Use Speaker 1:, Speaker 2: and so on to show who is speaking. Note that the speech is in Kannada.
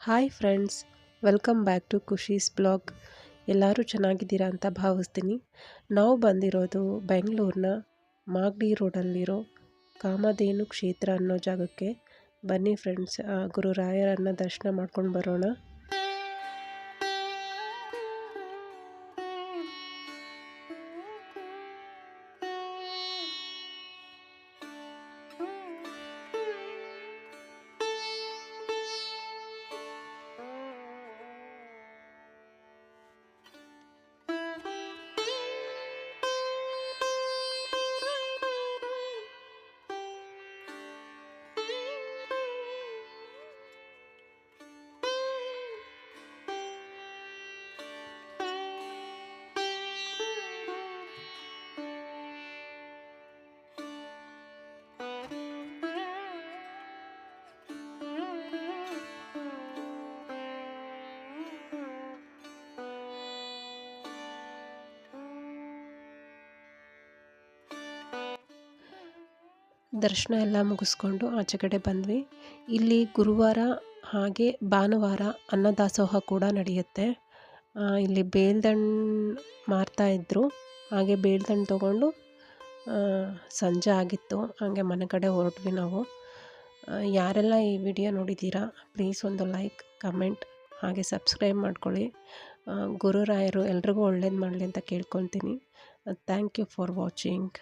Speaker 1: Hi friends, welcome back to Khushi's blog. ಎಲ್ಲರೂ ಚೆನ್ನಾಗಿದ್ದೀರಾ ಅಂತ ಭಾವಿಸ್ತೀನಿ. ನಾವು ಬಂದಿರೋದು ಬೆಂಗಳೂರಿನ ಮಾಗಡಿ ರೋಡಲ್ಲಿರೋ ಕಾಮಧೇನು ಕ್ಷೇತ್ರ ಅನ್ನೋ ಜಾಗಕ್ಕೆ. ಬನ್ನಿ ಫ್ರೆಂಡ್ಸ್, ಗುರುರಾಯರನ್ನು ದರ್ಶನ ಮಾಡ್ಕೊಂಡು ಬರೋಣ. ದರ್ಶನ ಎಲ್ಲ ಮುಗಿಸ್ಕೊಂಡು ಆಚೆ ಕಡೆ ಬಂದ್ವಿ. ಇಲ್ಲಿ ಗುರುವಾರ ಹಾಗೆ ಭಾನುವಾರ ಅನ್ನದಾಸೋಹ ಕೂಡ ನಡೆಯುತ್ತೆ. ಇಲ್ಲಿ ಬೇಲ್ದಣ್ಣು ಮಾರ್ತಾಯಿದ್ರು. ಹಾಗೆ ಬೇಲ್ದಣ್ಣು ತೊಗೊಂಡು ಸಂಜೆ ಆಗಿತ್ತು, ಹಾಗೆ ಮನೆ ಕಡೆ ಹೊರಟ್ವಿ ನಾವು. ಯಾರೆಲ್ಲ ಈ ವಿಡಿಯೋ ನೋಡಿದ್ದೀರಾ ಪ್ಲೀಸ್ ಒಂದು ಲೈಕ್, ಕಮೆಂಟ್ ಹಾಗೆ ಸಬ್ಸ್ಕ್ರೈಬ್ ಮಾಡ್ಕೊಳ್ಳಿ. ಗುರುರಾಯರು ಎಲ್ರಿಗೂ ಒಳ್ಳೇದು ಮಾಡಲಿ ಅಂತ ಕೇಳ್ಕೊತೀನಿ. Thank you for watching.